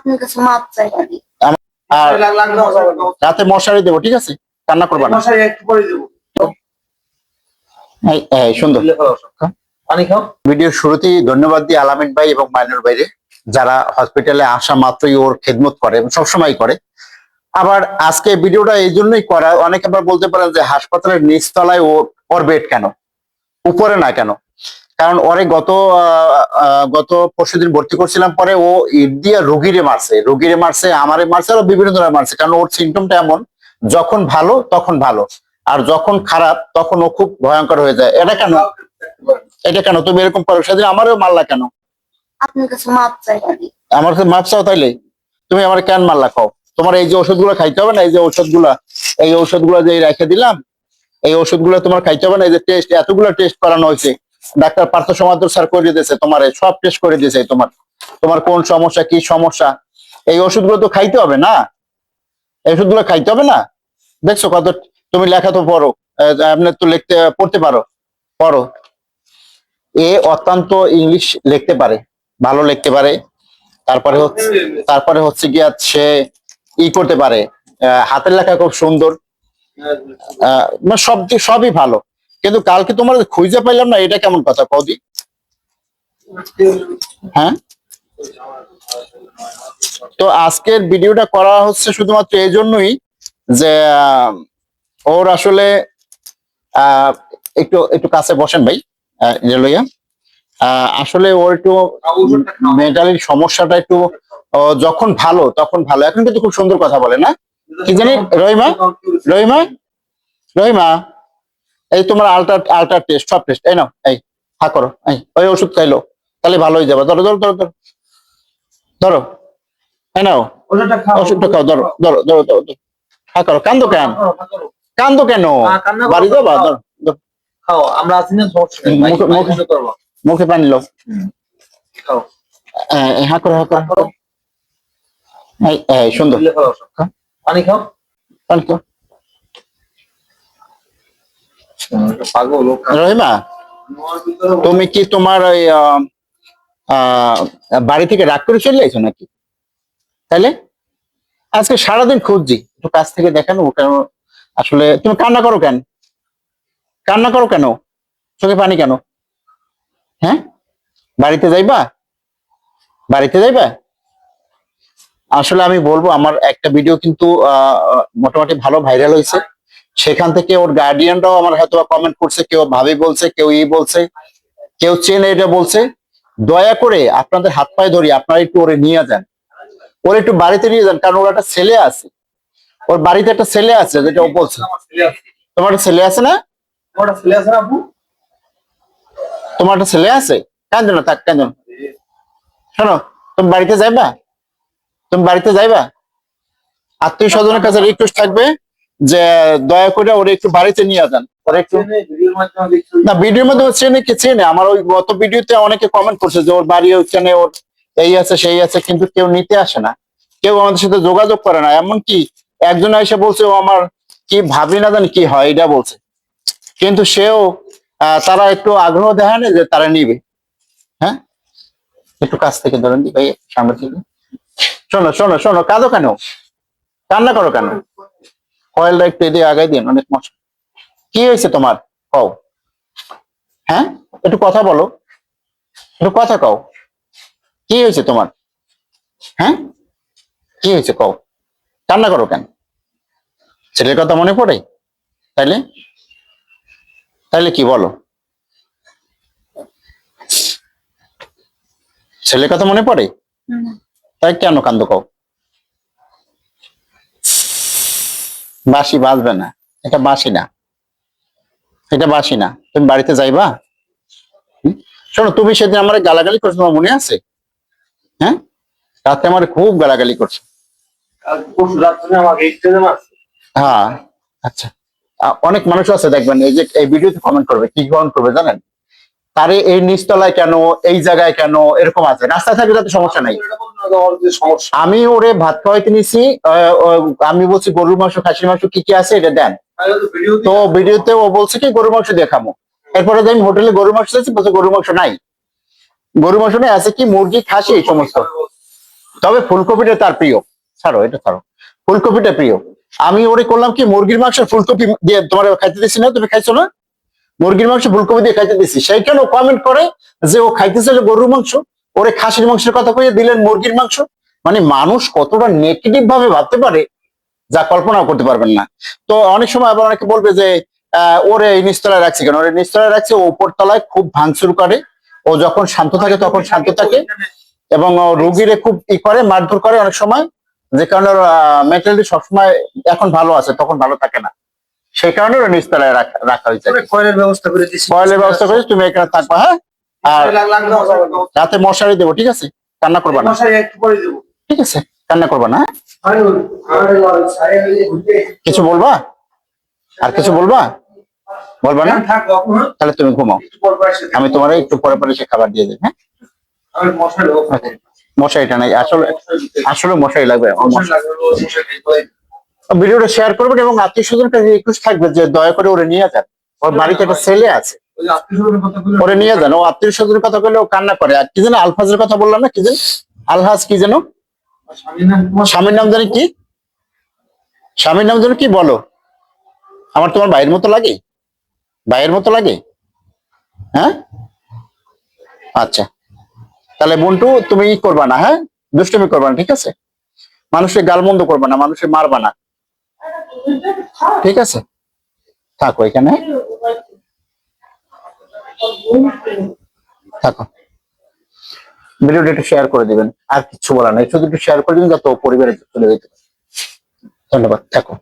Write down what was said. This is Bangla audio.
আপনার কাছে মাপ চাই আমি। আর রাতে মশারি দেবো, ঠিক আছে? কান্না করবা না। মশারি একটু করে দেবো। সুন্দর। পানি খাও। ভিডিওর শুরুতেই ধন্যবাদ দিই আলামিন ভাই এবং মাইনুর ভাইরে, যারা হসপিটালে আসা মাত্রই ওর খেদমত করে এবং সবসময় করে। আবার আজকে ভিডিওটা এই জন্যই করা, অনেকে আবার বলতে পারেন যে হাসপাতালের নিচতলায় ওর বেড কেন, উপরে না কেন? কারণ ওরে গত পরশুদিন ভর্তি করছিলাম, পরে ও ইট দিয়ে রোগীরে মারছে, আমারে মারছে, আরো বিভিন্ন ধরনের মারছে। কারণ ওর সিমটমটা এমন, যখন ভালো তখন ভালো, আর যখন খারাপ তখন ও খুব ভয়ঙ্কর হয়ে যায়। এটা কেন তুমি এরকম করো? সেদিন আমারও মারলা কেন? আপনার কাছে মাপ চাই আমি। আমার কাছে মাপ চাও তাইলে? তুমি আমার কেন মারলা কও? তোমার এই যে ওষুধগুলো খাইতে হবে না, এই ওষুধগুলো যে রেখে দিলাম, এই ওষুধগুলো তোমার খাইতে হবে না। এই যে টেস্ট, এতগুলো টেস্ট করানো হয়েছে, ডাক্তার পার্থ সমাদর স্যার করে দিয়েছে, তোমার সব টেস্ট করে দিয়েছে, তোমার কোন সমস্যা, কি সমস্যা, এই ওষুধগুলো তো খাইতে হবে না? এই ওষুধগুলো খাইতে হবে না? দেখছো কত, তুমি লেখা তো পড়ো, আপনি তো পড়তে পড়ো। এ অত্যন্ত ইংলিশ লিখতে পারে, ভালো লিখতে পারে। তারপরে হচ্ছে গিয়া সে করতে পারে, হাতের লেখা খুব সুন্দর, সবই ভালো। কিন্তু কালকে তোমার খুঁজে পাইলাম না, এটা কেমন কথা কদি? হ্যাঁ, তো আজকের ভিডিওটা করা হচ্ছে শুধুমাত্র এই জন্যই যে ওর আসলে একটু কাছে বসেন ভাই, লইয়া। আসলে ওর একটু মেন্টালির সমস্যাটা একটু, যখন ভালো তখন ভালো, এখন কিন্তু খুব সুন্দর কথা বলে না? কি জানি, রহিমা, এই তোমার আল্টার টেস্ট, সব টেস্ট এই নাও, এই হা করো, ওই ওষুধ খাইলো, তাহলে ভালো হয়ে যাবে। ধরো ধরো ধরো ধরো ধরো, এই নাও ওষুধটা খাও, ধরো হা করো। কান্দো কেন? বাড়ি যাবা? ধরো খাও, আমরা আছি না, সমস্যা নেই। মুখে পানি লো, খাও। হা করো। সুন্দর, পানি খাও। রহিমা, তুমি কি তোমার ওই বাড়ি থেকে রাগ করে চলে যাইছো নাকি? তাইলে আজকে সারাদিন খুঁজছি, একটু কাছ থেকে দেখানো। আসলে তুমি কান্না করো কেন? চোখে পানি কেন? হ্যাঁ, বাড়িতে যাইবা? আসলে আমি বলবো, আমার একটা ভিডিও কিন্তু মোটামুটি ভালো ভাইরাল হয়েছে। সেখান থেকে ওর গার্ডিয়ানরাও আমার হয়তো কমেন্ট করছে, কেউ ভাবি বলছে, কেউ বলছে, কেউ চেনে এটা বলছে। দয়া করে আপনাদের হাত পায়ে ধরি, আপনারা একটু ওরে নিয়ে যান, ওর একটু বাড়িতে নিয়ে যান। কারণ ওর একটা ছেলে আছে, ওর বাড়িতে একটা ছেলে আছে, যেটা ও বলছে। তোমার একটা ছেলে আছে না? তোমার একটা ছেলে আছে, কেন না? থাক, কেন? শোনো, তুমি বাড়িতে যাইবা? আত্মীয় স্বজনের কাছে রিকোয়েস্ট থাকবে যে দয়া করে ওরে একটু বাড়িতে নিয়ে যান। না, ভিডিওর মধ্যে চেনে। আমার ওই গত ভিডিওতে অনেকে কমেন্ট করছে যে ওর বাড়ি ওইখানে, ওর এই আছে সেই আছে, কিন্তু কেউ নিতে আসে না, কেউ আমাদের সাথে যোগাযোগ করে না। এমনকি একজন এসে বলছে ও আমার কি ভাবি না জানি কি হয়, এটা বলছে। কিন্তু সেও তারা একটু আগ্রহ দেখায় না যে তারা নিবে। হ্যাঁ, একটু কাছ থেকে ধরেন দি ভাই, সামনে থেকে। শোনো, কান্না করো কেন? কয়েলটা একটু এদিকে আগাই দিন, অনেক মশা। কি হয়েছে তোমার? কও। হ্যাঁ, একটু কথা বলো, একটু কথা কও। কি হয়েছে তোমার? হ্যাঁ, কি হয়েছে কও? কান্না করো কেন? ছেলের কথা মনে পড়ে? তাইলে কি বলো? ছেলের কথা মনে পড়ে? তাই কেন কান্দো কও? বাঁশি বাজবে না, এটা বাঁশি না। তুমি বাড়িতে যাইবা? শোনো, তুমি সেদিন আমার গালাগালি করছো, তোমার মনে আছে? হ্যাঁ, রাতে আমার খুব গালাগালি করছো। হ্যাঁ, আচ্ছা। অনেক মানুষ আছে দেখবেন, এই যে এই ভিডিওতে কমেন্ট করবে, কি কমেন্ট করবে জানেন? তারে এই নিচতলায় কেন, এই জায়গায় কেন, এরকম আছে। রাস্তায় থাকলে তাতে সমস্যা নাই। আমি ওরে ভাত খাওয়াইতে নিছি, আমি বলছি গরুর মাংস, খাসির মাংস কি আছে এটা দেন। তো ভিডিওতে ও বলছে কি গরুর মাংস দেখাবো। এরপরে আমি হোটেলে গরুর মাংস চাইছি, বলছে গরুর মাংস নাই, আছে কি মুরগি, খাসি, এই সমস্ত। তবে ফুলকপিটা তার প্রিয়। ছাড়ো এটা, ছাড়ো, ফুলকপিটা প্রিয়। আমি ওরে করলাম কি, মুরগির মাংস ফুলকপি দিয়ে তোমার খাইতে দিছি না, তুমি খাইছো না? মুরগির মাংস ফুলকপি দিয়ে খাইতে দিছি, সেইখানে কমেন্ট করে যে ও খাইতেছে যে গরুর মাংস, ওরে খাসির মাংসের কথা কইয়ে দিলেন মুরগির মাংস। মানে মানুষ কতটা নেগেটিভ ভাবে ভাবতে পারে যা কল্পনাও করতে পারবেন না। তো অনেক সময় আবার অনেকে বলবে যে ওরে এই নিচতলায় রাখছি কেন? ওরে নিচতলায় রাখছে, ও উপর তলায় খুব ভাঙচুর করে, ও যখন শান্ত থাকে তখন শান্ত থাকে, এবং ও রোগীরে খুব করে, মারধর করে অনেক সময়, যে কারণে মেন্টালিটি সবসময় এখন ভালো আছে, তখন ভালো থাকে না, সেই কারণে ওরা নিচতলায় রাখা হয়েছে। কয়েলের ব্যবস্থা করে দিচ্ছি। কয়েলের ব্যবস্থা করেছি, তুমি এখানে থাকবা, হ্যাঁ? আর রাতে মশারি দেবো, ঠিক আছে? কান্না করবা না, একটু করে দেবো। ঠিক আছে? কান্না করবা না। কিছু বলবা? আর কিছু বলবা? বলবা না? তাহলে তুমি ঘুমাও, আমি তোমার একটু পরে পরে সে খাবার দিয়ে দেবো, হ্যাঁ? মশারিটা নাই, আসলে আসলে মশারি লাগবে। ভিডিওটা শেয়ার করবেন এবং আত্মীয় স্বজনের কাছে রিকোয়েস্ট থাকবে যে দয়া করে ওরে নিয়ে যান, ওর বাড়িতে একটা ছেলে আছে, ওরে নিয়ে যান। ও আত্মীয় স্বজনের কথা বললে ও কান্না করে। আর কি যেন আলফাজের কথা বললাম না, কি যেন আলহাজ, কি যেন স্বামীর নাম জানি কি, স্বামীর নাম যেন কি বলো? আমার তোমার ভাইয়ের মতো লাগে, ভাইয়ের মতো লাগে, হ্যাঁ? আচ্ছা, তাহলে বন্টু তুমি ই করবা না, হ্যাঁ? দুষ্টুমি করবা না, ঠিক আছে? মানুষের গালমন্দ করবা না, মানুষের মারবা না, ঠিক আছে? থাকো এখানে, থাকো। ভিডিওটা একটু শেয়ার করে দিবেন, আর কিছু বলার নাই, শুধু একটু শেয়ার করে দিবেন যাতে ও পরিবারে চলে যেতে পারে। ধন্যবাদ, থাকো।